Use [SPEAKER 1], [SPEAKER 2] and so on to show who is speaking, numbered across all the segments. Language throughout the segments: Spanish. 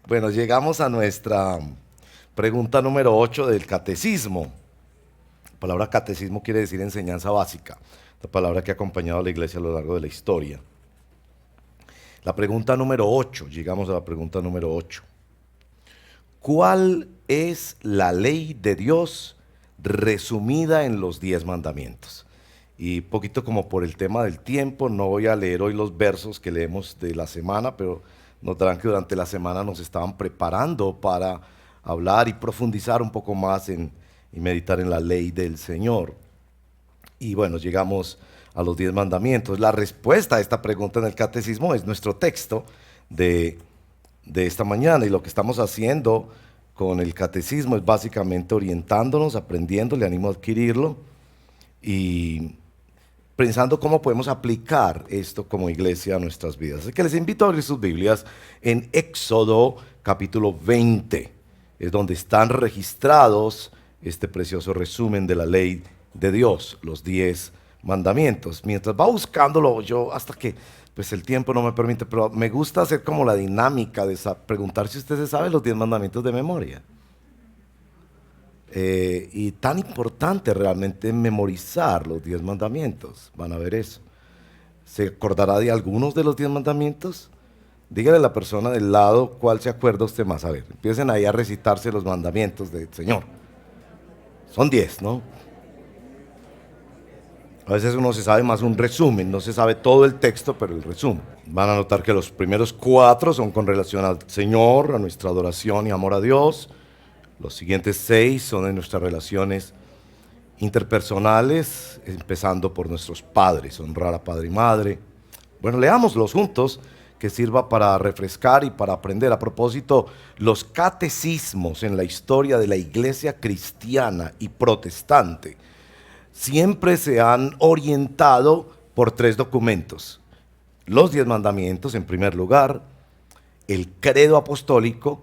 [SPEAKER 1] Bueno, llegamos a nuestra pregunta número 8 del catecismo. La palabra catecismo quiere decir enseñanza básica, la palabra que ha acompañado a la iglesia a lo largo de la historia. La pregunta número 8, llegamos a la pregunta número 8. ¿Cuál es la ley de Dios resumida en los 10 mandamientos? Y poquito como por el tema del tiempo, no voy a leer hoy los versos que leemos de la semana, pero notarán que durante la semana nos estaban preparando para hablar y profundizar un poco más y meditar en la ley del Señor. Y bueno, llegamos a los 10 mandamientos. La respuesta a esta pregunta en el catecismo es nuestro texto de, de esta mañana. Y lo que estamos haciendo con el catecismo es básicamente orientándonos, aprendiendo, le animo a adquirirlo y pensando cómo podemos aplicar esto como iglesia a nuestras vidas. Así que les invito a abrir sus Biblias en Éxodo capítulo 20. Es donde están registrados este precioso resumen de la ley de Dios, los 10 mandamientos. Mientras va buscándolo yo, hasta que pues el tiempo no me permite, pero me gusta hacer como la dinámica de preguntar si usted se sabe los 10 mandamientos de memoria. Y tan importante realmente memorizar los 10 mandamientos. Van a ver eso. ¿Se acordará de algunos de los 10 mandamientos? Dígale a la persona del lado cuál se acuerda usted más. A ver, empiecen ahí a recitarse los mandamientos del Señor. Son 10, ¿no? A veces uno se sabe más un resumen, no se sabe todo el texto, pero el resumen. Van a notar que los primeros 4 son con relación al Señor, a nuestra adoración y amor a Dios. Los siguientes 6 son en nuestras relaciones interpersonales, empezando por nuestros padres, honrar a padre y madre. Bueno, leámoslos juntos, que sirva para refrescar y para aprender. A propósito, los catecismos en la historia de la iglesia cristiana y protestante siempre se han orientado por 3 documentos. Los 10 mandamientos, en primer lugar, el credo apostólico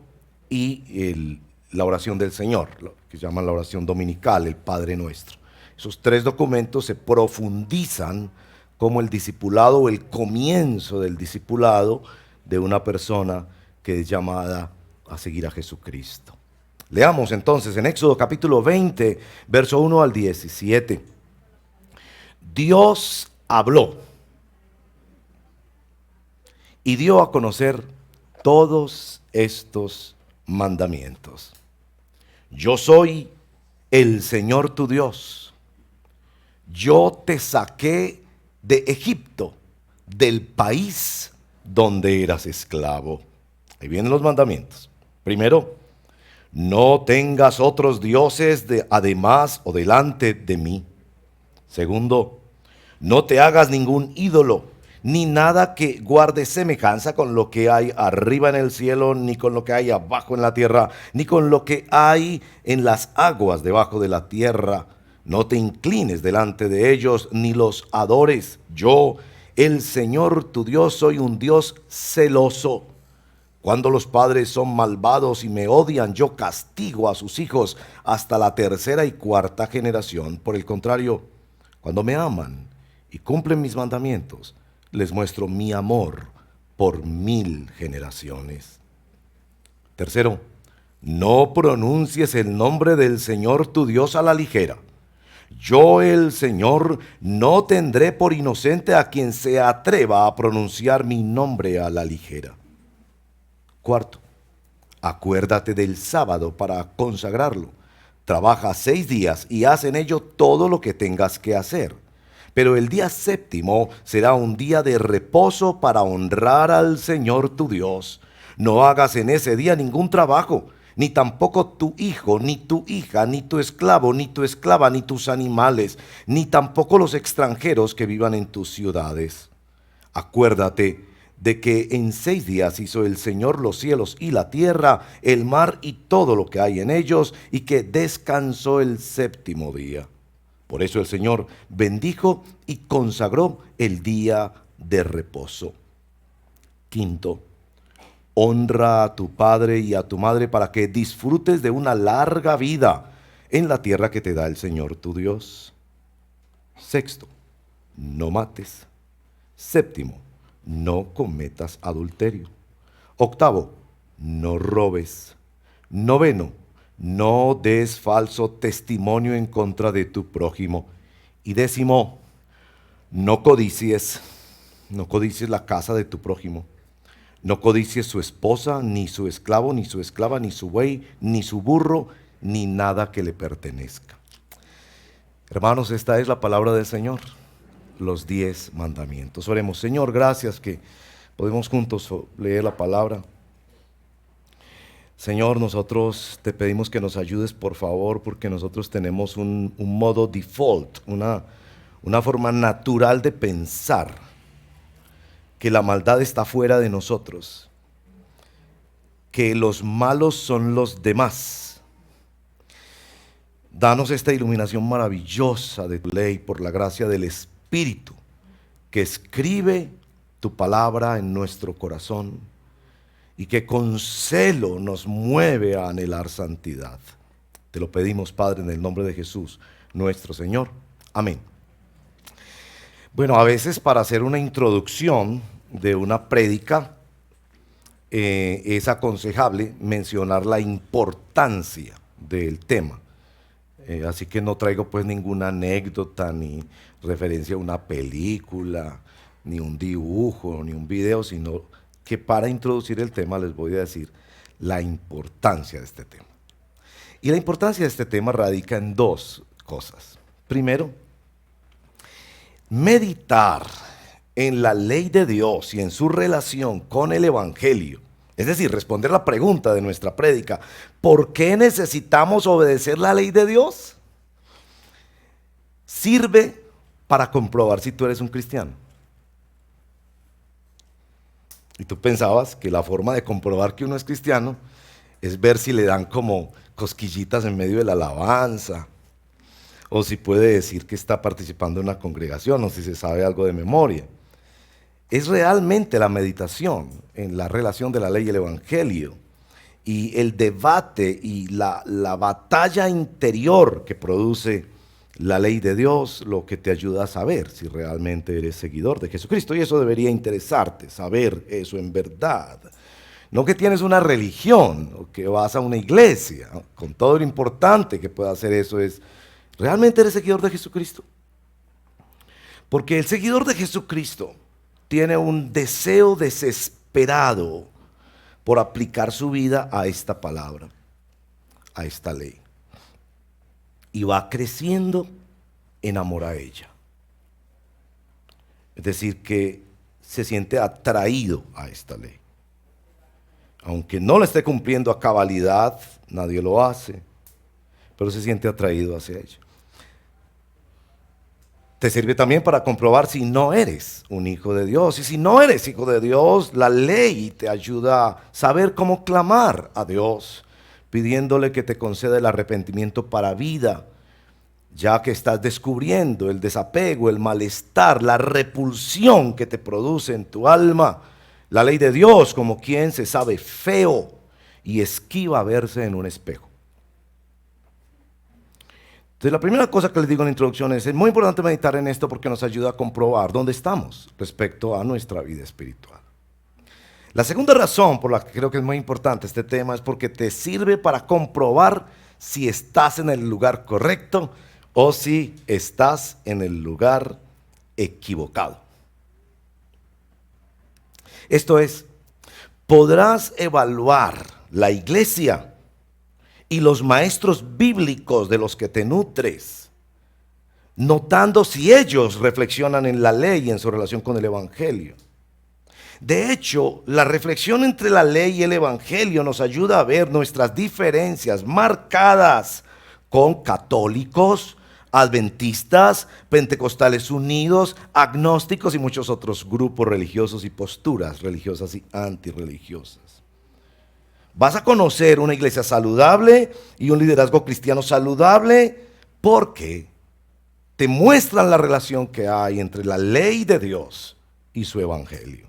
[SPEAKER 1] y la oración del Señor, lo que llaman la oración dominical, el Padre Nuestro. Esos 3 documentos se profundizan como el discipulado o el comienzo del discipulado de una persona que es llamada a seguir a Jesucristo. Leamos entonces en Éxodo capítulo 20, verso 1 al 17. Dios habló y dio a conocer todos estos mandamientos. Yo soy el Señor tu Dios. Yo te saqué de Egipto, del país donde eras esclavo. Ahí vienen los mandamientos. Primero, no tengas otros dioses además o delante de mí. Segundo, no te hagas ningún ídolo, ni nada que guarde semejanza con lo que hay arriba en el cielo, ni con lo que hay abajo en la tierra, ni con lo que hay en las aguas debajo de la tierra. No te inclines delante de ellos, ni los adores. Yo, el Señor tu Dios, soy un Dios celoso. Cuando los padres son malvados y me odian, yo castigo a sus hijos hasta la 3ª y 4ª generación. Por el contrario, cuando me aman y cumplen mis mandamientos, les muestro mi amor por 1000 generaciones. Tercero, no pronuncies el nombre del Señor tu Dios a la ligera. Yo, el Señor, no tendré por inocente a quien se atreva a pronunciar mi nombre a la ligera. Cuarto, acuérdate del sábado para consagrarlo. Trabaja 6 días y haz en ello todo lo que tengas que hacer. Pero el día séptimo será un día de reposo para honrar al Señor tu Dios. No hagas en ese día ningún trabajo, ni tampoco tu hijo, ni tu hija, ni tu esclavo, ni tu esclava, ni tus animales, ni tampoco los extranjeros que vivan en tus ciudades. Acuérdate de que en 6 días hizo el Señor los cielos y la tierra, el mar y todo lo que hay en ellos, y que descansó el séptimo día. Por eso el Señor bendijo y consagró el día de reposo. Quinto, honra a tu padre y a tu madre para que disfrutes de una larga vida en la tierra que te da el Señor tu Dios. Sexto, no mates. Séptimo, no cometas adulterio. Octavo, no robes. Noveno, no des falso testimonio en contra de tu prójimo. Y décimo, no codicies la casa de tu prójimo. No codicies su esposa, ni su esclavo, ni su esclava, ni su buey, ni su burro, ni nada que le pertenezca. Hermanos, esta es la palabra del Señor, los 10 mandamientos. Oremos. Señor, gracias que podemos juntos leer la palabra. Señor, nosotros te pedimos que nos ayudes, por favor, porque nosotros tenemos un modo default, una forma natural de pensar, que la maldad está fuera de nosotros, que los malos son los demás. Danos esta iluminación maravillosa de tu ley por la gracia del Espíritu, que escribe tu palabra en nuestro corazón y que con celo nos mueve a anhelar santidad. Te lo pedimos, Padre, en el nombre de Jesús, nuestro Señor. Amén. Bueno, a veces para hacer una introducción de una prédica es aconsejable mencionar la importancia del tema. Así que no traigo pues ninguna anécdota, ni referencia a una película, ni un dibujo, ni un video, sino que para introducir el tema les voy a decir la importancia de este tema. Y la importancia de este tema radica en dos cosas. Primero, meditar en la ley de Dios y en su relación con el Evangelio. Es decir, responder la pregunta de nuestra prédica: ¿por qué necesitamos obedecer la ley de Dios? Sirve para comprobar si tú eres un cristiano. Y tú pensabas que la forma de comprobar que uno es cristiano es ver si le dan como cosquillitas en medio de la alabanza, o si puede decir que está participando en una congregación, o si se sabe algo de memoria. Es realmente la meditación en la relación de la ley y el Evangelio, y el debate y la batalla interior que produce la ley de Dios, lo que te ayuda a saber si realmente eres seguidor de Jesucristo. Y eso debería interesarte, saber eso en verdad. No que tienes una religión o que vas a una iglesia. Con todo lo importante que pueda hacer eso es, ¿realmente eres seguidor de Jesucristo? Porque el seguidor de Jesucristo tiene un deseo desesperado por aplicar su vida a esta palabra, a esta ley. Y va creciendo en amor a ella. Es decir, que se siente atraído a esta ley. Aunque no la esté cumpliendo a cabalidad, nadie lo hace, pero se siente atraído hacia ella. Te sirve también para comprobar si no eres un hijo de Dios. Y si no eres hijo de Dios, la ley te ayuda a saber cómo clamar a Dios, pidiéndole que te conceda el arrepentimiento para vida, ya que estás descubriendo el desapego, el malestar, la repulsión que te produce en tu alma la ley de Dios, como quien se sabe feo y esquiva verse en un espejo. Entonces, la primera cosa que les digo en la introducción es muy importante meditar en esto porque nos ayuda a comprobar dónde estamos respecto a nuestra vida espiritual. La segunda razón por la que creo que es muy importante este tema es porque te sirve para comprobar si estás en el lugar correcto o si estás en el lugar equivocado. Esto es, podrás evaluar la iglesia y los maestros bíblicos de los que te nutres, notando si ellos reflexionan en la ley y en su relación con el Evangelio. De hecho, la reflexión entre la ley y el Evangelio nos ayuda a ver nuestras diferencias marcadas con católicos, adventistas, pentecostales unidos, agnósticos y muchos otros grupos religiosos y posturas religiosas y antirreligiosas. Vas a conocer una iglesia saludable y un liderazgo cristiano saludable porque te muestran la relación que hay entre la ley de Dios y su evangelio.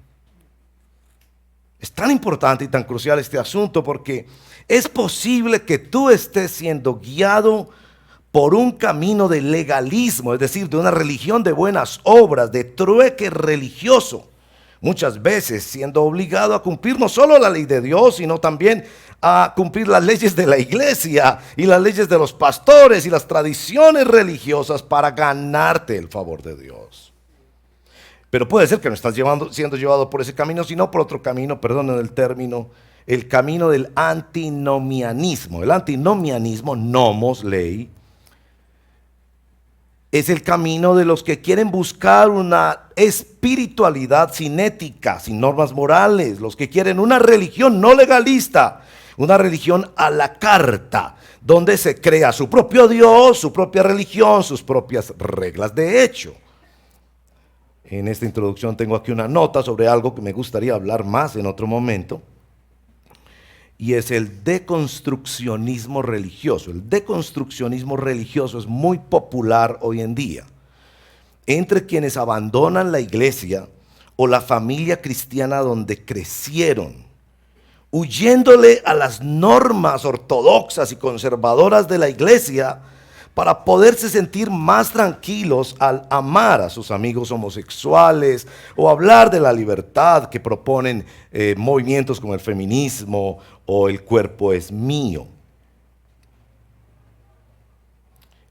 [SPEAKER 1] Es tan importante y tan crucial este asunto porque es posible que tú estés siendo guiado por un camino de legalismo, es decir, de una religión de buenas obras, de trueque religioso, muchas veces siendo obligado a cumplir no solo la ley de Dios, sino también a cumplir las leyes de la iglesia y las leyes de los pastores y las tradiciones religiosas para ganarte el favor de Dios. Pero puede ser que no estás siendo llevado por ese camino, sino por otro camino, perdonen el término, el camino del antinomianismo. El antinomianismo, nomos, ley, es el camino de los que quieren buscar una espiritualidad sin ética, sin normas morales, los que quieren una religión no legalista, una religión a la carta, donde se crea su propio Dios, su propia religión, sus propias reglas. De hecho, en esta introducción tengo aquí una nota sobre algo que me gustaría hablar más en otro momento, y es el deconstruccionismo religioso. El deconstruccionismo religioso es muy popular hoy en día entre quienes abandonan la iglesia o la familia cristiana donde crecieron, huyéndole a las normas ortodoxas y conservadoras de la iglesia para poderse sentir más tranquilos al amar a sus amigos homosexuales o hablar de la libertad que proponen movimientos como el feminismo o el cuerpo es mío.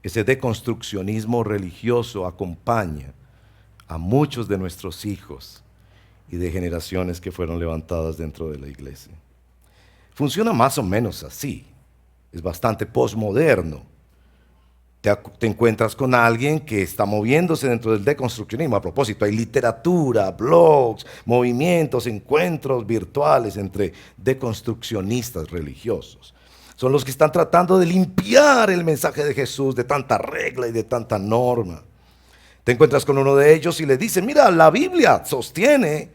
[SPEAKER 1] Ese deconstruccionismo religioso acompaña a muchos de nuestros hijos y de generaciones que fueron levantadas dentro de la iglesia. Funciona más o menos así, es bastante posmoderno. Te encuentras con alguien que está moviéndose dentro del deconstruccionismo. A propósito, hay literatura, blogs, movimientos, encuentros virtuales entre deconstruccionistas religiosos. Son los que están tratando de limpiar el mensaje de Jesús de tanta regla y de tanta norma. Te encuentras con uno de ellos y le dice, mira, la Biblia sostiene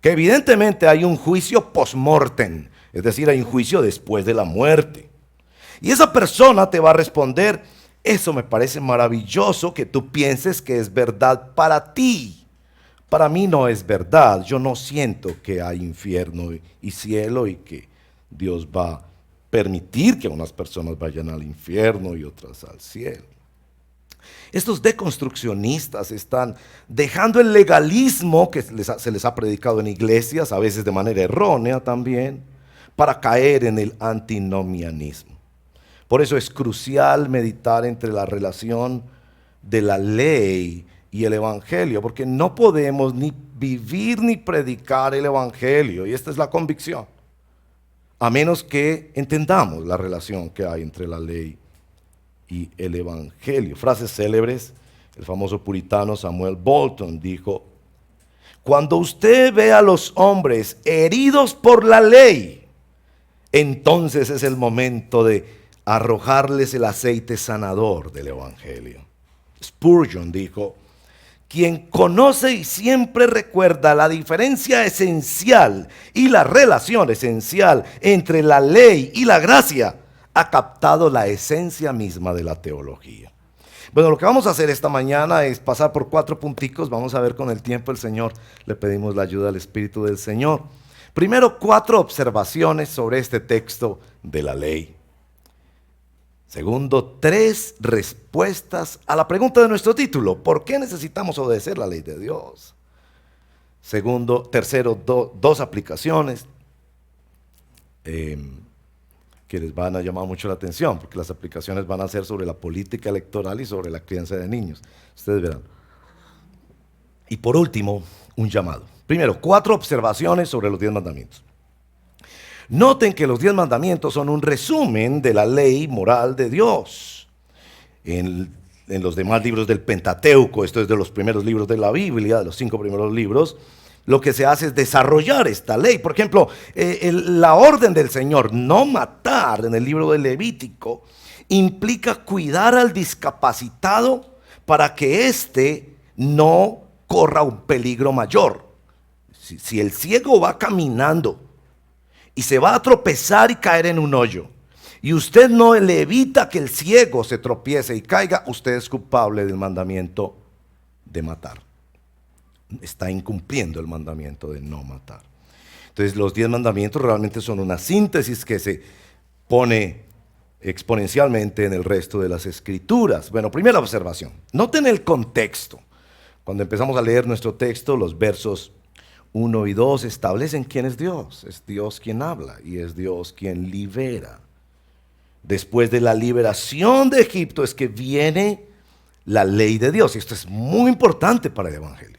[SPEAKER 1] que evidentemente hay un juicio post-mortem, es decir, hay un juicio después de la muerte. Y esa persona te va a responder, eso me parece maravilloso que tú pienses que es verdad para ti. Para mí no es verdad. Yo no siento que hay infierno y cielo y que Dios va a permitir que unas personas vayan al infierno y otras al cielo. Estos deconstruccionistas están dejando el legalismo que se les ha predicado en iglesias, a veces de manera errónea también, para caer en el antinomianismo. Por eso es crucial meditar entre la relación de la ley y el evangelio, porque no podemos ni vivir ni predicar el evangelio, y esta es la convicción, a menos que entendamos la relación que hay entre la ley y el evangelio. Frases célebres, el famoso puritano Samuel Bolton dijo, cuando usted ve a los hombres heridos por la ley, entonces es el momento de arrojarles el aceite sanador del evangelio. Spurgeon dijo, quien conoce y siempre recuerda la diferencia esencial y la relación esencial entre la ley y la gracia, ha captado la esencia misma de la teología. Bueno, lo que vamos a hacer esta mañana es pasar por 4 punticos. Vamos a ver con el tiempo el Señor. Le pedimos la ayuda al Espíritu del Señor. Primero, 4 observaciones sobre este texto de la ley. Segundo, 3 respuestas a la pregunta de nuestro título. ¿Por qué necesitamos obedecer la ley de Dios? Tercero, 2 aplicaciones que les van a llamar mucho la atención, porque las aplicaciones van a ser sobre la política electoral y sobre la crianza de niños. Ustedes verán. Y por último, un llamado. Primero, 4 observaciones sobre los 10 mandamientos. Noten que los 10 mandamientos son un resumen de la ley moral de Dios. En los demás libros del Pentateuco, esto es de los primeros libros de la Biblia, de los 5 primeros libros, lo que se hace es desarrollar esta ley. Por ejemplo, la orden del Señor, no matar, en el libro de Levítico, implica cuidar al discapacitado para que éste no corra un peligro mayor. Si el ciego va caminando y se va a tropezar y caer en un hoyo, y usted no le evita que el ciego se tropiece y caiga, usted es culpable del mandamiento de matar. Está incumpliendo el mandamiento de no matar. Entonces los 10 mandamientos realmente son una síntesis que se pone exponencialmente en el resto de las escrituras. Bueno, primera observación, noten el contexto. Cuando empezamos a leer nuestro texto, los versos 1 y 2 establecen quién es Dios. Es Dios quien habla y es Dios quien libera. Después de la liberación de Egipto es que viene la ley de Dios. Y esto es muy importante para el Evangelio.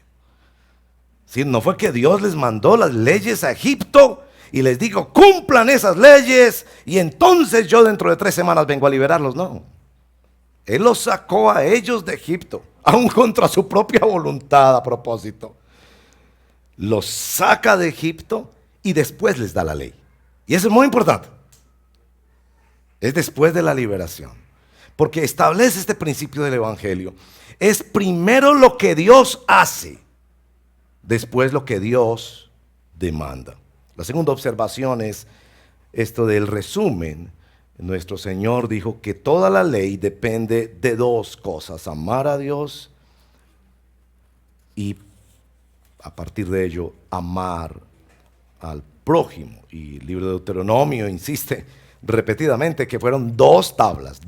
[SPEAKER 1] ¿Sí? No fue que Dios les mandó las leyes a Egipto y les dijo, cumplan esas leyes y entonces yo dentro de 3 semanas vengo a liberarlos. No. Él los sacó a ellos de Egipto, aun contra su propia voluntad a propósito. Los saca de Egipto y después les da la ley. Y eso es muy importante. Es después de la liberación. Porque establece este principio del Evangelio. Es primero lo que Dios hace, después lo que Dios demanda. La segunda observación es esto del resumen. Nuestro Señor dijo que toda la ley depende de 2 cosas: amar a Dios y a partir de ello amar al prójimo. Y el libro de Deuteronomio insiste repetidamente que fueron 2 tablas,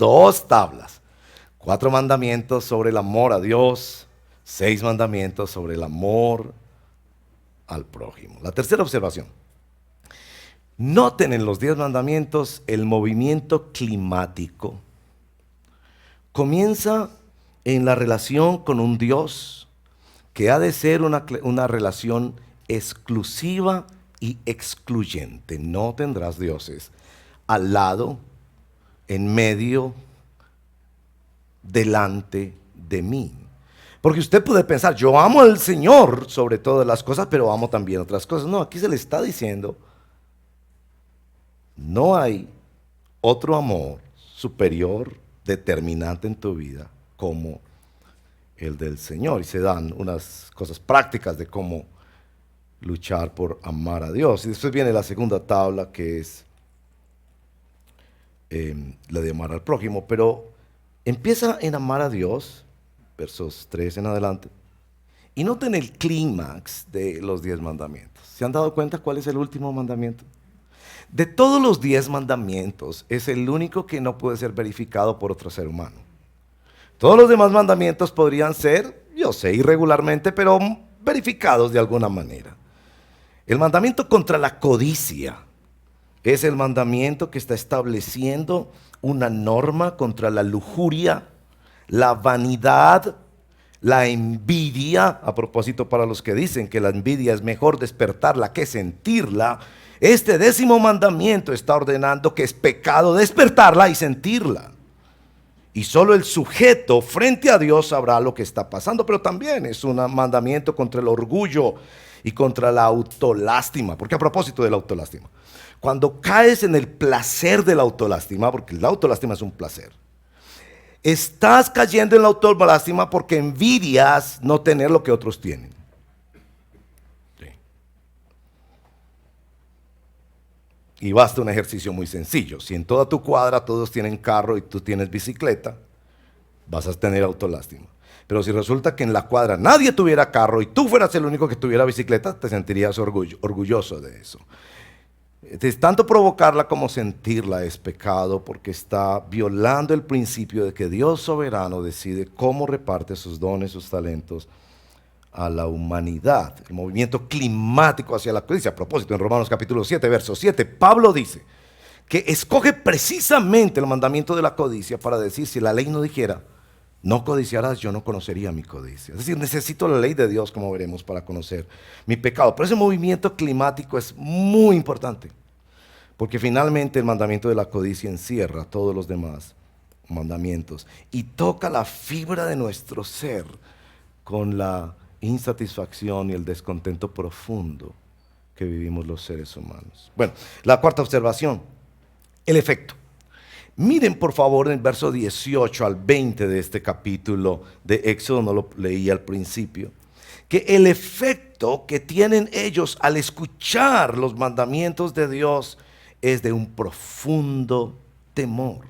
[SPEAKER 1] 4 mandamientos sobre el amor a Dios, 6 mandamientos sobre el amor al prójimo. La tercera observación: noten en los 10 mandamientos el movimiento climático. Comienza en la relación con un Dios que ha de ser una relación exclusiva y excluyente. No tendrás dioses al lado, en medio, delante de mí. Porque usted puede pensar, yo amo al Señor sobre todas las cosas, pero amo también otras cosas. No, aquí se le está diciendo, no hay otro amor superior, determinante en tu vida, como el del Señor. Y se dan unas cosas prácticas de cómo luchar por amar a Dios. Y después viene la segunda tabla, que es la de amar al prójimo. Pero empieza en amar a Dios, versos 3 en adelante. Y noten el clímax de los 10 mandamientos. ¿Se han dado cuenta cuál es el último mandamiento? De todos los 10 mandamientos, es el único que no puede ser verificado por otro ser humano. Todos los demás mandamientos podrían ser, yo sé, irregularmente, pero verificados de alguna manera. El mandamiento contra la codicia es el mandamiento que está estableciendo una norma contra la lujuria, la vanidad, la envidia. A propósito, para los que dicen que la envidia es mejor despertarla que sentirla, este 10º mandamiento está ordenando que es pecado despertarla y sentirla. Y solo el sujeto frente a Dios sabrá lo que está pasando, pero también es un mandamiento contra el orgullo y contra la autolástima. Porque a propósito de la autolástima, cuando caes en el placer de la autolástima, porque la autolástima es un placer, estás cayendo en la autolástima porque envidias no tener lo que otros tienen. Sí. Y basta un ejercicio muy sencillo. Si en toda tu cuadra todos tienen carro y tú tienes bicicleta, vas a tener autolástima. Pero si resulta que en la cuadra nadie tuviera carro y tú fueras el único que tuviera bicicleta, te sentirías orgulloso de eso. Tanto provocarla como sentirla es pecado, porque está violando el principio de que Dios soberano decide cómo reparte sus dones, sus talentos a la humanidad. El movimiento climático hacia la codicia. A propósito, en Romanos capítulo 7, verso 7, Pablo dice que escoge precisamente el mandamiento de la codicia para decir, si la ley no dijera, no codiciarás, yo no conocería mi codicia. Es decir, necesito la ley de Dios, como veremos, para conocer mi pecado. Pero ese movimiento climático es muy importante, porque finalmente el mandamiento de la codicia encierra todos los demás mandamientos y toca la fibra de nuestro ser con la insatisfacción y el descontento profundo que vivimos los seres humanos. Bueno, la cuarta observación, el efecto. Miren por favor en el verso 18 al 20 de este capítulo de Éxodo, no lo leí al principio, que el efecto que tienen ellos al escuchar los mandamientos de Dios es de un profundo temor.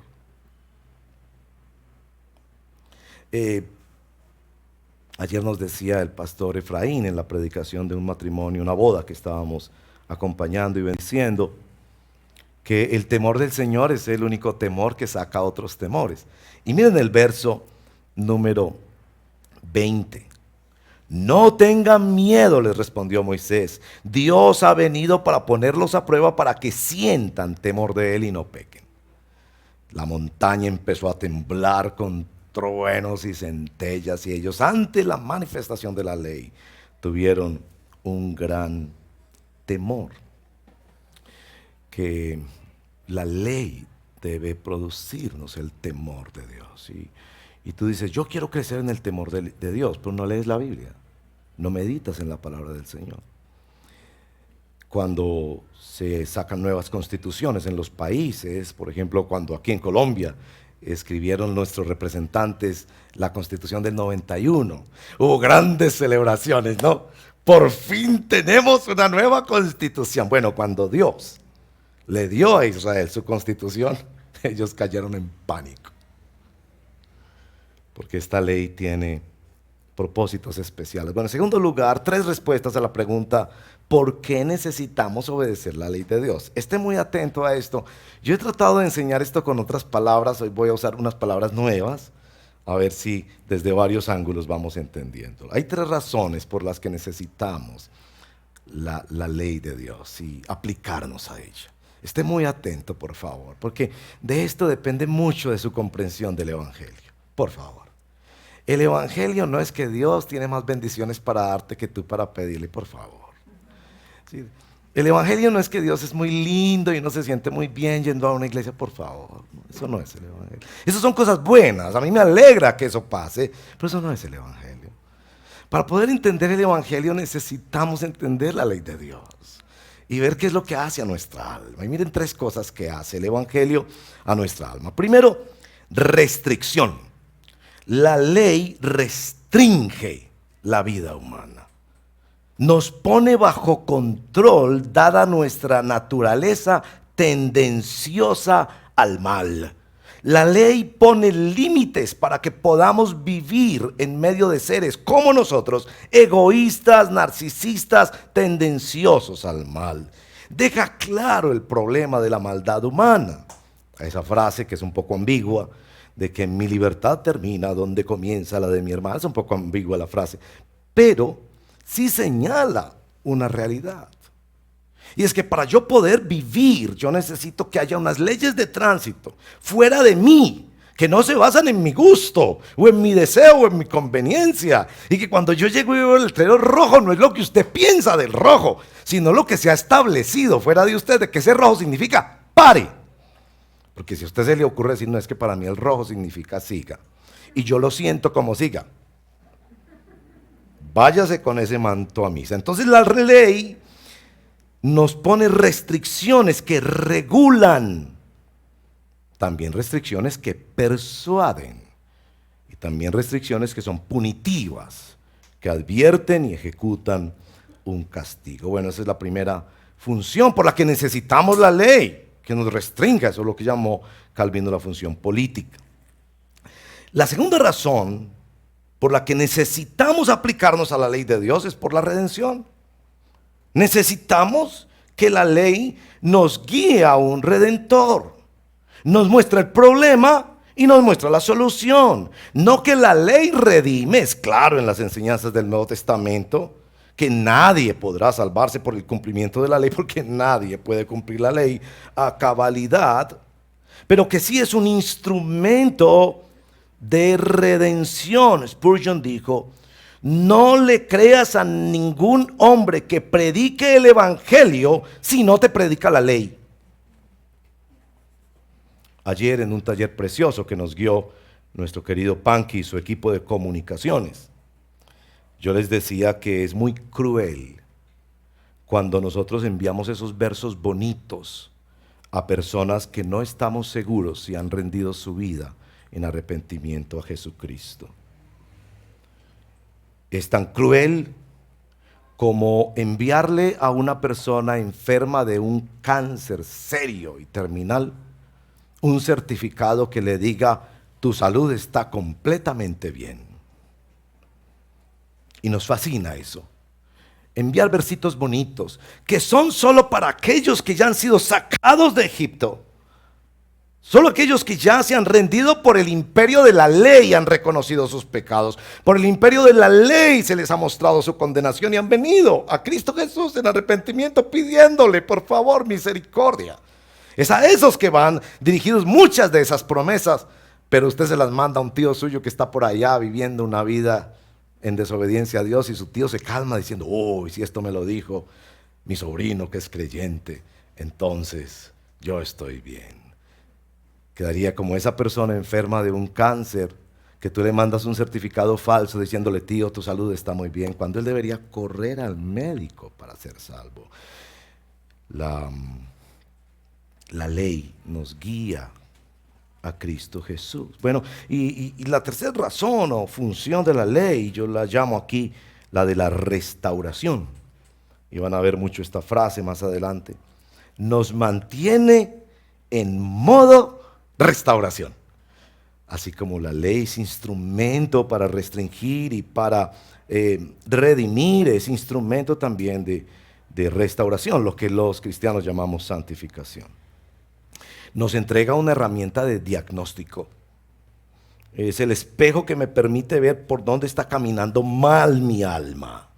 [SPEAKER 1] Ayer nos decía el pastor Efraín en la predicación de un matrimonio, una boda que estábamos acompañando y bendiciendo, que el temor del Señor es el único temor que saca otros temores. Y miren el verso número 20. No tengan miedo, les respondió Moisés. Dios ha venido para ponerlos a prueba para que sientan temor de Él y no pequen. La montaña empezó a temblar con truenos y centellas y ellos, ante la manifestación de la ley, tuvieron un gran temor. Que la ley debe producirnos el temor de Dios. Y tú dices, yo quiero crecer en el temor de Dios, pero no lees la Biblia, no meditas en la palabra del Señor. Cuando se sacan nuevas constituciones en los países, por ejemplo, cuando aquí en Colombia escribieron nuestros representantes la Constitución del 91, hubo grandes celebraciones, ¿no? Por fin tenemos una nueva constitución. Bueno, cuando Dios le dio a Israel su constitución, ellos cayeron en pánico. Porque esta ley tiene propósitos especiales. Bueno, en segundo lugar, 3 respuestas a la pregunta, ¿por qué necesitamos obedecer la ley de Dios? Esté muy atento a esto. Yo he tratado de enseñar esto con otras palabras, hoy voy a usar unas palabras nuevas, a ver si desde varios ángulos vamos entendiendo. Hay 3 razones por las que necesitamos la ley de Dios y aplicarnos a ella. Esté muy atento, por favor, porque de esto depende mucho de su comprensión del Evangelio. Por favor. El Evangelio no es que Dios tiene más bendiciones para darte que tú para pedirle, por favor. ¿Sí? El Evangelio no es que Dios es muy lindo y no se siente muy bien yendo a una iglesia, por favor. Eso no es el Evangelio. Esas son cosas buenas, a mí me alegra que eso pase, pero eso no es el Evangelio. Para poder entender el Evangelio necesitamos entender la ley de Dios y ver qué es lo que hace a nuestra alma. Y miren 3 cosas que hace el Evangelio a nuestra alma. Primero, restricción. La ley restringe la vida humana. Nos pone bajo control, dada nuestra naturaleza tendenciosa al mal. La ley pone límites para que podamos vivir en medio de seres como nosotros, egoístas, narcisistas, tendenciosos al mal. Deja claro el problema de la maldad humana. Esa frase que es un poco ambigua, de que mi libertad termina donde comienza la de mi hermano, es un poco ambigua la frase, pero sí señala una realidad. Y es que para yo poder vivir, yo necesito que haya unas leyes de tránsito fuera de mí, que no se basan en mi gusto, o en mi deseo, o en mi conveniencia. Y que cuando yo llego y veo el letrero rojo, no es lo que usted piensa del rojo, sino lo que se ha establecido fuera de usted, de que ese rojo significa pare. Porque si a usted se le ocurre decir, no, es que para mí el rojo significa siga, y yo lo siento como siga, váyase con ese manto a misa. Entonces la ley nos pone restricciones que regulan, también restricciones que persuaden, y también restricciones que son punitivas, que advierten y ejecutan un castigo. Bueno, esa es la primera función por la que necesitamos la ley, que nos restrinja. Eso es lo que llamó Calvino la función política. La segunda razón por la que necesitamos aplicarnos a la ley de Dios es por la redención. Necesitamos que la ley nos guíe a un redentor. Nos muestra el problema y nos muestra la solución. No que la ley redime, es claro en las enseñanzas del Nuevo Testamento, que nadie podrá salvarse por el cumplimiento de la ley, porque nadie puede cumplir la ley a cabalidad, pero que sí es un instrumento de redención. Spurgeon dijo, no le creas a ningún hombre que predique el evangelio si no te predica la ley. Ayer en un taller precioso que nos guió nuestro querido Panky y su equipo de comunicaciones, yo les decía que es muy cruel cuando nosotros enviamos esos versos bonitos a personas que no estamos seguros si han rendido su vida en arrepentimiento a Jesucristo. Es tan cruel como enviarle a una persona enferma de un cáncer serio y terminal un certificado que le diga, tu salud está completamente bien. Y nos fascina eso. Enviar versitos bonitos, que son solo para aquellos que ya han sido sacados de Egipto. Solo aquellos que ya se han rendido por el imperio de la ley han reconocido sus pecados. Por el imperio de la ley se les ha mostrado su condenación y han venido a Cristo Jesús en arrepentimiento pidiéndole, por favor, misericordia. Es a esos que van dirigidos muchas de esas promesas, pero usted se las manda a un tío suyo que está por allá viviendo una vida en desobediencia a Dios y su tío se calma diciendo, si esto me lo dijo mi sobrino que es creyente, entonces yo estoy bien. Quedaría como esa persona enferma de un cáncer que tú le mandas un certificado falso diciéndole, tío, tu salud está muy bien, cuando él debería correr al médico para ser salvo. La ley nos guía a Cristo Jesús. Bueno, y la tercera razón o función de la ley, yo la llamo aquí la de la restauración. Y van a ver mucho esta frase más adelante. Nos mantiene en modo restauración. Así como la ley es instrumento para restringir y para redimir, es instrumento también de restauración, lo que los cristianos llamamos santificación. Nos entrega una herramienta de diagnóstico. Es el espejo que me permite ver por dónde está caminando mal mi alma.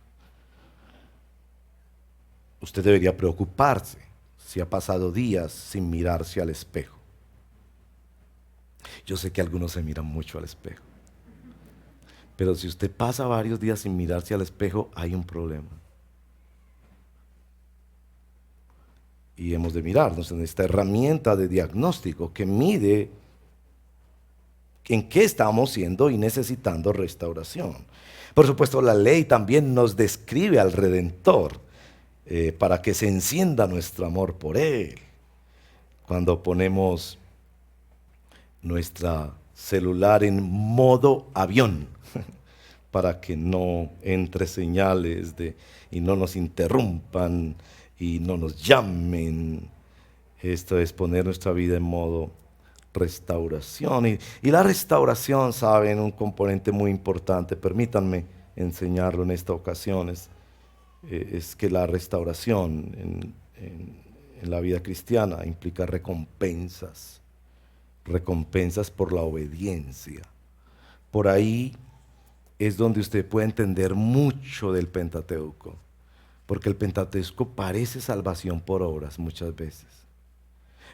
[SPEAKER 1] Usted debería preocuparse si ha pasado días sin mirarse al espejo. Yo sé que algunos se miran mucho al espejo, pero si usted pasa varios días sin mirarse al espejo, hay un problema. Y hemos de mirarnos en esta herramienta de diagnóstico que mide en qué estamos siendo y necesitando restauración. Por supuesto, la ley también nos describe al Redentor para que se encienda nuestro amor por Él. Cuando ponemos nuestra celular en modo avión para que no entre señales y no nos interrumpan y no nos llamen. Esto es poner nuestra vida en modo restauración. Y la restauración, saben, un componente muy importante, permítanme enseñarlo en esta ocasión, es que la restauración en la vida cristiana implica recompensas por la obediencia. Por ahí es donde usted puede entender mucho del Pentateuco, porque el Pentateuco parece salvación por obras muchas veces,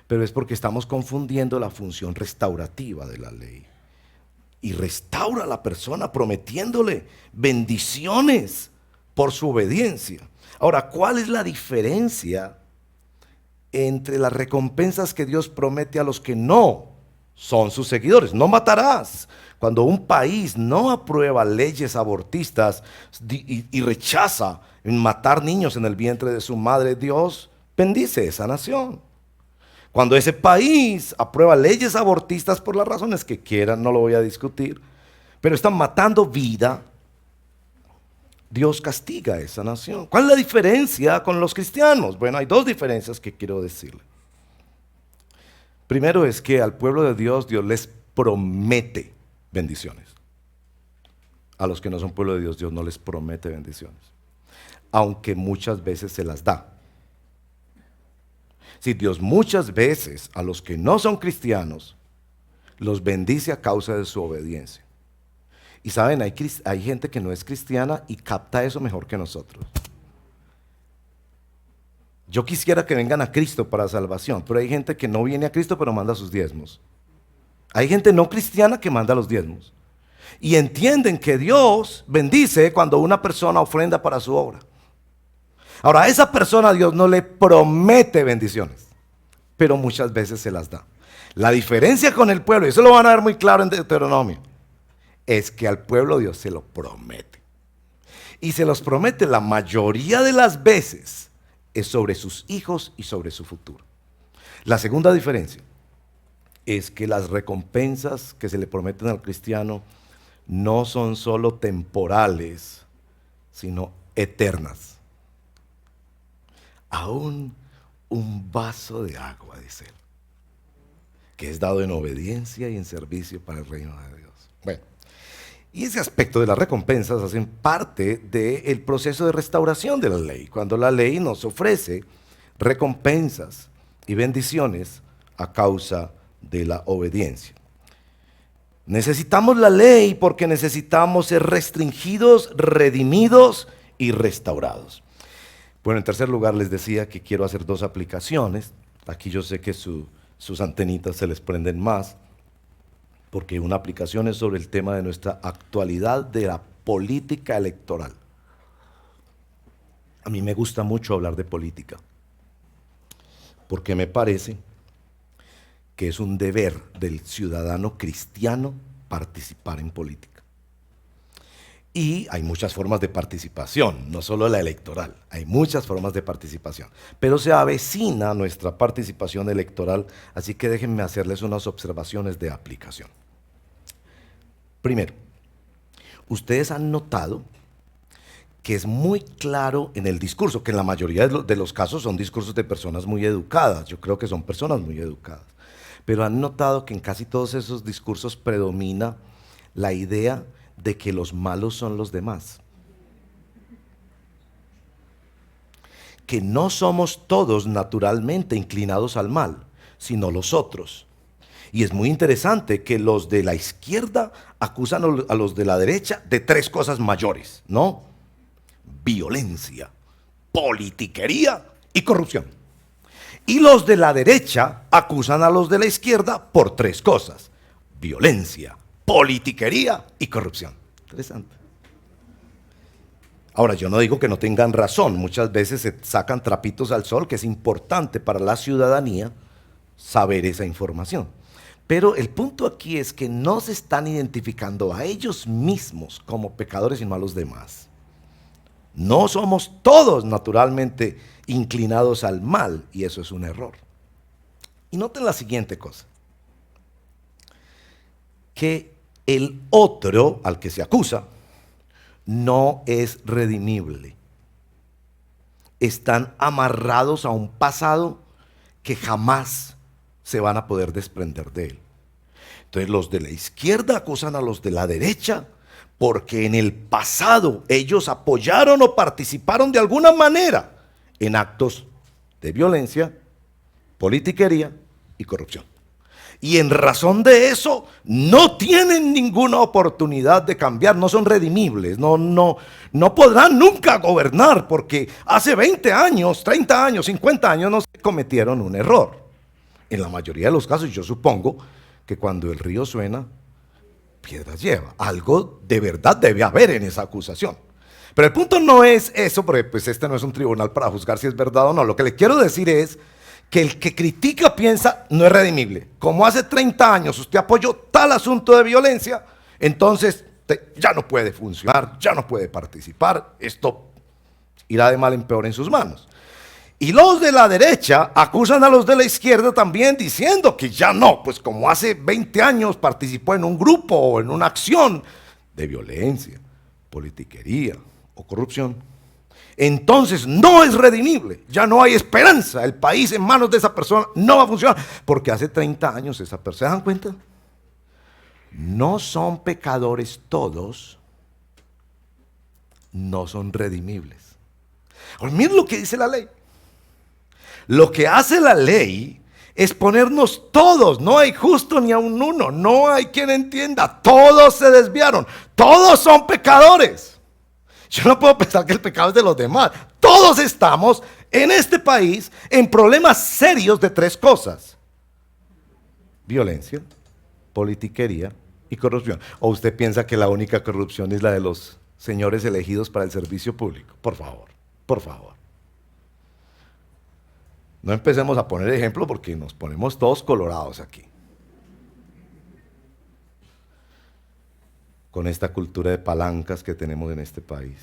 [SPEAKER 1] pero es porque estamos confundiendo la función restaurativa de la ley. Y restaura a la persona prometiéndole bendiciones por su obediencia. Ahora, ¿cuál es la diferencia entre las recompensas que Dios promete a los que no son sus seguidores? No matarás. Cuando un país no aprueba leyes abortistas y rechaza matar niños en el vientre de su madre, Dios bendice esa nación. Cuando ese país aprueba leyes abortistas por las razones que quieran, no lo voy a discutir, pero están matando vida, Dios castiga a esa nación. ¿Cuál es la diferencia con los cristianos? Bueno, hay dos diferencias que quiero decirle. Primero es que al pueblo de Dios, Dios les promete bendiciones. A los que no son pueblo de Dios, Dios no les promete bendiciones, aunque muchas veces se las da. Si Dios muchas veces a los que no son cristianos los bendice a causa de su obediencia. Y saben, hay gente que no es cristiana y capta eso mejor que nosotros. Yo quisiera que vengan a Cristo para salvación, pero hay gente que no viene a Cristo pero manda sus diezmos. Hay gente no cristiana que manda los diezmos. Y entienden que Dios bendice cuando una persona ofrenda para su obra. Ahora, a esa persona Dios no le promete bendiciones, pero muchas veces se las da. La diferencia con el pueblo, y eso lo van a ver muy claro en Deuteronomio, es que al pueblo Dios se lo promete. Y se los promete la mayoría de las veces es sobre sus hijos y sobre su futuro. La segunda diferencia es que las recompensas que se le prometen al cristiano no son solo temporales, sino eternas. Aún un vaso de agua, dice él, que es dado en obediencia y en servicio para el reino de Dios. Bueno, y ese aspecto de las recompensas hacen parte del proceso de restauración de la ley. Cuando la ley nos ofrece recompensas y bendiciones a causa de la obediencia. Necesitamos la ley porque necesitamos ser restringidos, redimidos y restaurados. Bueno, en tercer lugar les decía que quiero hacer dos aplicaciones. Aquí yo sé que sus antenitas se les prenden más, porque una aplicación es sobre el tema de nuestra actualidad de la política electoral. A mí me gusta mucho hablar de política, porque me parece que es un deber del ciudadano cristiano participar en política. Y hay muchas formas de participación, no solo la electoral, hay muchas formas de participación. Pero se avecina nuestra participación electoral, así que déjenme hacerles unas observaciones de aplicación. Primero, ustedes han notado que es muy claro en el discurso, que en la mayoría de los casos son discursos de personas muy educadas, yo creo que son personas muy educadas, pero han notado que en casi todos esos discursos predomina la idea de que los malos son los demás. Que no somos todos naturalmente inclinados al mal, sino los otros. Y es muy interesante que los de la izquierda acusan a los de la derecha de tres cosas mayores, ¿no? Violencia, politiquería y corrupción. Y los de la derecha acusan a los de la izquierda por tres cosas: violencia, politiquería y corrupción. Interesante. Ahora, yo no digo que no tengan razón, muchas veces se sacan trapitos al sol, que es importante para la ciudadanía saber esa información. Pero el punto aquí es que no se están identificando a ellos mismos como pecadores sino a los demás. No somos todos naturalmente inclinados al mal, y eso es un error. Y noten la siguiente cosa, que el otro al que se acusa no es redimible. Están amarrados a un pasado que jamás se van a poder desprender de él. Entonces los de la izquierda acusan a los de la derecha porque en el pasado ellos apoyaron o participaron de alguna manera en actos de violencia, politiquería y corrupción. Y en razón de eso no tienen ninguna oportunidad de cambiar, no son redimibles, no podrán nunca gobernar porque hace 20 años, 30 años, 50 años no se cometieron un error. En la mayoría de los casos yo supongo que cuando el río suena, piedras lleva. Algo de verdad debe haber en esa acusación. Pero el punto no es eso, porque pues este no es un tribunal para juzgar si es verdad o no. Lo que le quiero decir es que el que critica piensa no es redimible. Como hace 30 años usted apoyó tal asunto de violencia, entonces ya no puede funcionar, ya no puede participar, esto irá de mal en peor en sus manos. Y los de la derecha acusan a los de la izquierda también diciendo que ya no, pues como hace 20 años participó en un grupo o en una acción de violencia, politiquería o corrupción, entonces no es redimible, ya no hay esperanza, el país en manos de esa persona no va a funcionar, porque hace 30 años esa persona, ¿se dan cuenta? No son pecadores todos, no son redimibles. Ahora, miren lo que dice la ley. Lo que hace la ley es ponernos todos, no hay justo ni a un uno, no hay quien entienda, todos se desviaron, todos son pecadores. Yo no puedo pensar que el pecado es de los demás. Todos estamos en este país en problemas serios de tres cosas: violencia, politiquería y corrupción. ¿O usted piensa que la única corrupción es la de los señores elegidos para el servicio público? Por favor, por favor. No empecemos a poner ejemplo porque nos ponemos todos colorados aquí. Con esta cultura de palancas que tenemos en este país.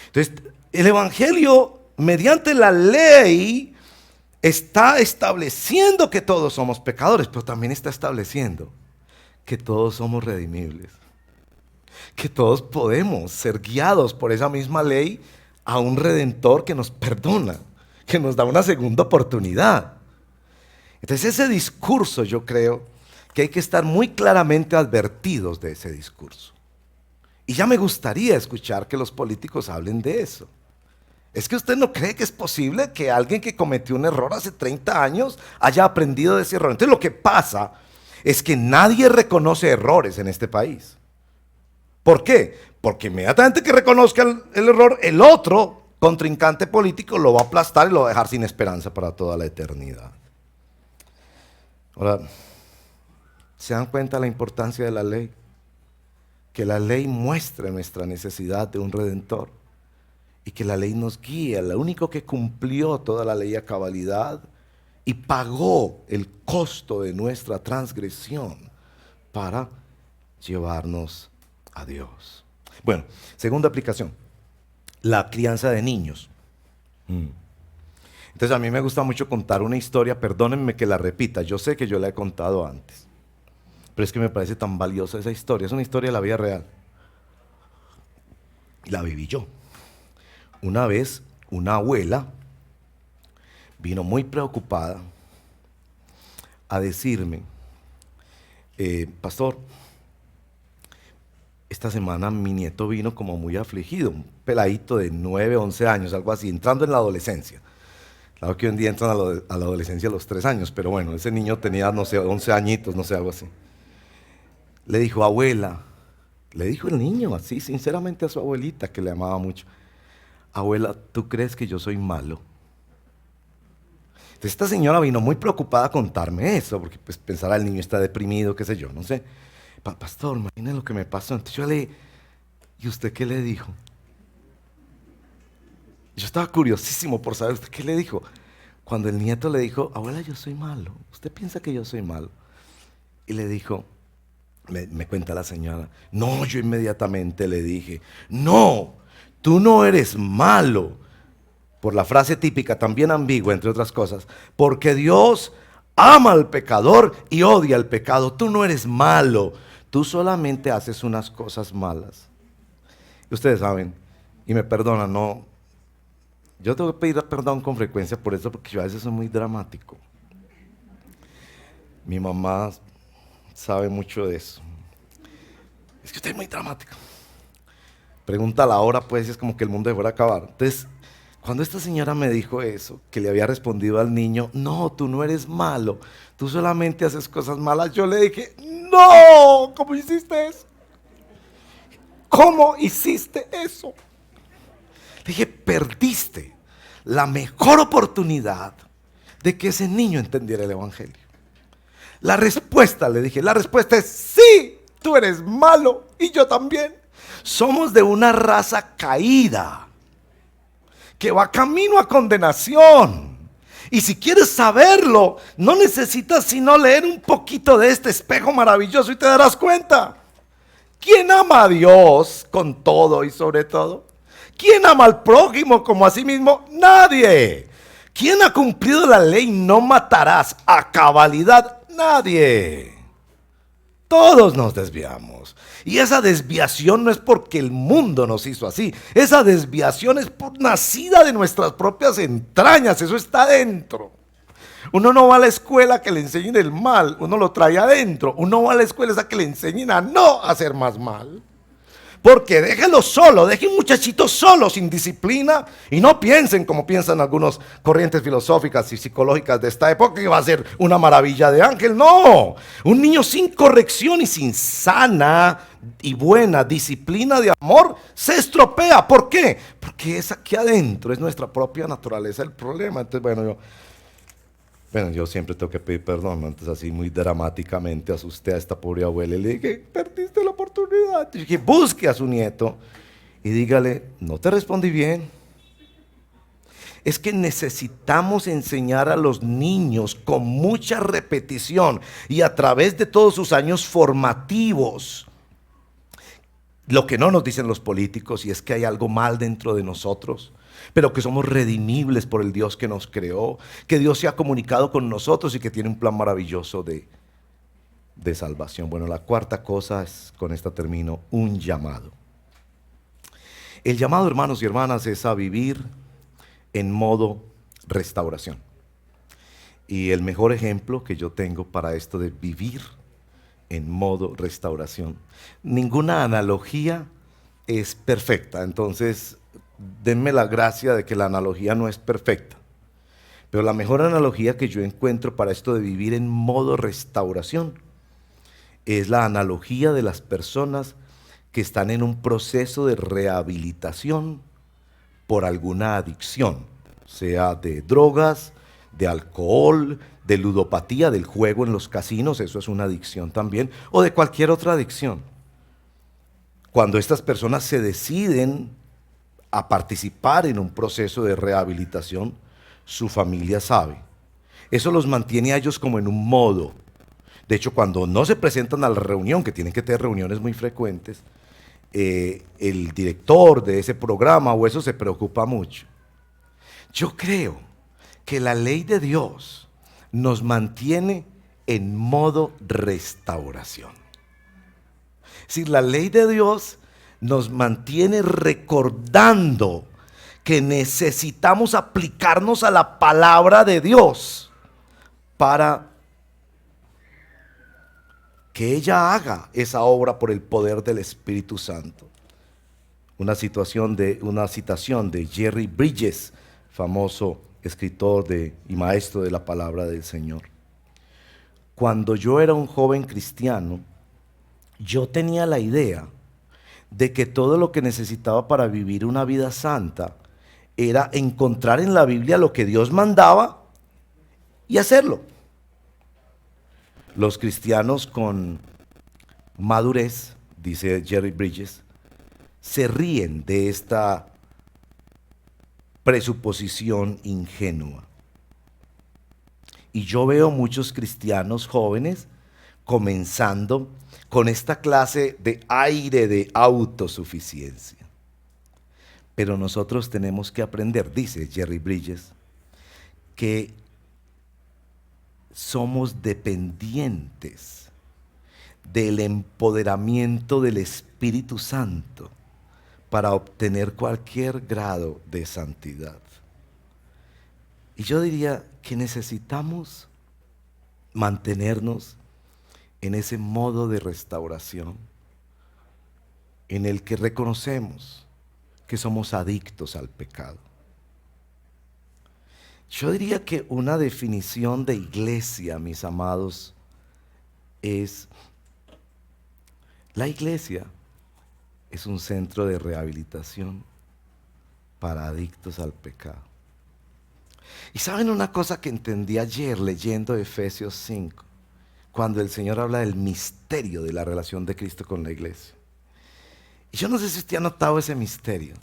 [SPEAKER 1] Entonces, el Evangelio, mediante la ley, está estableciendo que todos somos pecadores, pero también está estableciendo que todos somos redimibles. Que todos podemos ser guiados por esa misma ley a un Redentor que nos perdona, que nos da una segunda oportunidad. Entonces ese discurso, yo creo que hay que estar muy claramente advertidos de ese discurso. Y ya me gustaría escuchar que los políticos hablen de eso. Es que usted no cree que es posible que alguien que cometió un error hace 30 años haya aprendido de ese error. Entonces lo que pasa es que nadie reconoce errores en este país. ¿Por qué? Porque inmediatamente que reconozca el error, el otro contrincante político lo va a aplastar y lo va a dejar sin esperanza para toda la eternidad. Ahora, ¿se dan cuenta de la importancia de la ley? Que la ley muestre nuestra necesidad de un redentor y que la ley nos guíe. Lo único que cumplió toda la ley a cabalidad y pagó el costo de nuestra transgresión para llevarnos a Dios. Bueno, segunda aplicación, la crianza de niños. Entonces a mí me gusta mucho contar una historia, perdónenme que la repita, yo sé que yo la he contado antes, pero es que me parece tan valiosa esa historia, es una historia de la vida real. Y la viví yo. Una vez una abuela vino muy preocupada a decirme, pastor, esta semana mi nieto vino como muy afligido, un peladito de 9, 11 años, algo así, entrando en la adolescencia. Claro que hoy en día entran a la adolescencia a los 3 años, pero bueno, ese niño tenía, no sé, 11 añitos, no sé, algo así. Le dijo, abuela, le dijo el niño así, sinceramente a su abuelita, que le amaba mucho, abuela, ¿tú crees que yo soy malo? Entonces esta señora vino muy preocupada a contarme eso, porque pues pensará el niño está deprimido, qué sé yo, no sé. Pastor, imagínese lo que me pasó. Entonces yo le dije, ¿y usted qué le dijo? Yo estaba curiosísimo por saber usted qué le dijo. Cuando el nieto le dijo, abuela, yo soy malo, ¿usted piensa que yo soy malo? Y le dijo, me cuenta la señora, no, yo inmediatamente le dije, no, tú no eres malo, por la frase típica, también ambigua, entre otras cosas, porque Dios ama al pecador y odia el pecado, tú no eres malo, tú solamente haces unas cosas malas. Y ustedes saben, y me perdonan, no, yo tengo que pedir perdón con frecuencia por eso, porque yo a veces soy muy dramático. Mi mamá sabe mucho de eso. Es que usted es muy dramático. Pregunta a la hora, pues, es como que el mundo se fuera a acabar. Entonces, cuando esta señora me dijo eso, que le había respondido al niño, no, tú no eres malo, tú solamente haces cosas malas, yo le dije, no, ¿cómo hiciste eso? ¿Cómo hiciste eso? Le dije, perdiste la mejor oportunidad de que ese niño entendiera el evangelio. La respuesta, le dije, la respuesta es sí, tú eres malo y yo también. Somos de una raza caída que va camino a condenación. Y si quieres saberlo, no necesitas sino leer un poquito de este espejo maravilloso y te darás cuenta. ¿Quién ama a Dios con todo y sobre todo? ¿Quién ama al prójimo como a sí mismo? Nadie. ¿Quién ha cumplido la ley no matarás a cabalidad? Nadie. Todos nos desviamos. Y esa desviación no es porque el mundo nos hizo así. Esa desviación es nacida de nuestras propias entrañas. Eso está adentro. Uno no va a la escuela a que le enseñen el mal. Uno lo trae adentro. Uno va a la escuela a que le enseñen a no hacer más mal. Porque déjelo solo, deje un muchachito solo, sin disciplina, y no piensen como piensan algunas corrientes filosóficas y psicológicas de esta época, que va a ser una maravilla de ángel. No, un niño sin corrección y sin sana y buena disciplina de amor se estropea. ¿Por qué? Porque es aquí adentro, es nuestra propia naturaleza el problema. Entonces, bueno, yo siempre tengo que pedir perdón, ¿no? Entonces así muy dramáticamente asusté a esta pobre abuela y le dije, perdiste la oportunidad. Y dije, busque a su nieto y dígale, no te respondí bien. Es que necesitamos enseñar a los niños con mucha repetición y a través de todos sus años formativos. Lo que no nos dicen los políticos, y es que hay algo mal dentro de nosotros, pero que somos redimibles por el Dios que nos creó, que Dios se ha comunicado con nosotros y que tiene un plan maravilloso de salvación. Bueno, la cuarta cosa es, con esta termino, un llamado. El llamado, hermanos y hermanas, es a vivir en modo restauración. Y el mejor ejemplo que yo tengo para esto de vivir en modo restauración, ninguna analogía es perfecta, entonces denme la gracia de que la analogía no es perfecta. Pero la mejor analogía que yo encuentro para esto de vivir en modo restauración es la analogía de las personas que están en un proceso de rehabilitación por alguna adicción, sea de drogas, de alcohol, de ludopatía, del juego en los casinos, eso es una adicción también, o de cualquier otra adicción. Cuando estas personas se deciden a participar en un proceso de rehabilitación, su familia sabe. Eso los mantiene a ellos como en un modo. De hecho, cuando no se presentan a la reunión, que tienen que tener reuniones muy frecuentes, el director de ese programa o eso se preocupa mucho. Yo creo que la ley de Dios nos mantiene en modo restauración. Es decir, la ley de Dios nos mantiene recordando que necesitamos aplicarnos a la palabra de Dios para que ella haga esa obra por el poder del Espíritu Santo. Una citación de Jerry Bridges, famoso escritor y maestro de la palabra del Señor. Cuando yo era un joven cristiano, yo tenía la idea de que todo lo que necesitaba para vivir una vida santa era encontrar en la Biblia lo que Dios mandaba y hacerlo. Los cristianos con madurez, dice Jerry Bridges, se ríen de esta presuposición ingenua. Y yo veo muchos cristianos jóvenes comenzando con esta clase de aire de autosuficiencia. Pero nosotros tenemos que aprender, dice Jerry Bridges, que somos dependientes del empoderamiento del Espíritu Santo para obtener cualquier grado de santidad. Y yo diría que necesitamos mantenernos en ese modo de restauración en el que reconocemos que somos adictos al pecado. Yo diría que una definición de iglesia, mis amados, es: la iglesia es un centro de rehabilitación para adictos al pecado. Y saben una cosa que entendí ayer leyendo Efesios 5, cuando el Señor habla del misterio de la relación de Cristo con la iglesia. Y yo no sé si usted ha notado ese misterio,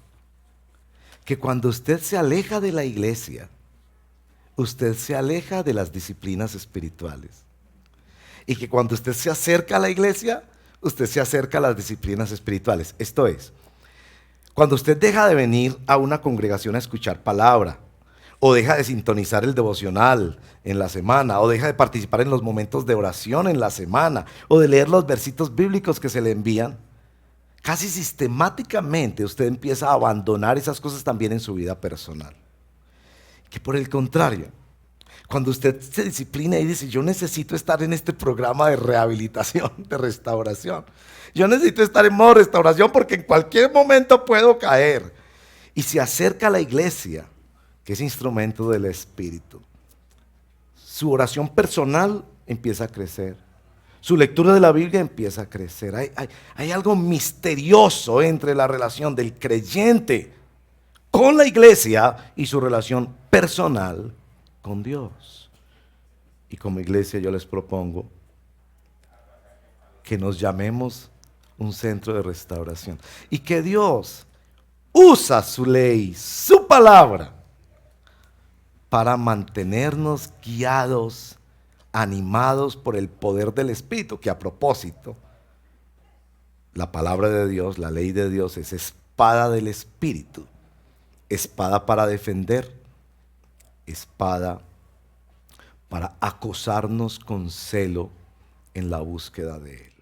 [SPEAKER 1] que cuando usted se aleja de la iglesia, usted se aleja de las disciplinas espirituales. Y que cuando usted se acerca a la iglesia, usted se acerca a las disciplinas espirituales. Esto es, cuando usted deja de venir a una congregación a escuchar palabra, o deja de sintonizar el devocional en la semana, o deja de participar en los momentos de oración en la semana, o de leer los versitos bíblicos que se le envían, casi sistemáticamente usted empieza a abandonar esas cosas también en su vida personal. Que por el contrario, cuando usted se disciplina y dice: yo necesito estar en este programa de rehabilitación, de restauración, yo necesito estar en modo restauración porque en cualquier momento puedo caer, y se acerca a la iglesia, que es instrumento del Espíritu, su oración personal empieza a crecer, su lectura de la Biblia empieza a crecer. Hay algo misterioso entre la relación del creyente con la iglesia y su relación personal con Dios. Y como iglesia yo les propongo que nos llamemos un centro de restauración y que Dios usa su ley, su palabra, para mantenernos guiados, animados por el poder del Espíritu, que a propósito, la palabra de Dios, la ley de Dios es espada del Espíritu, espada para defender, espada para acosarnos con celo en la búsqueda de Él.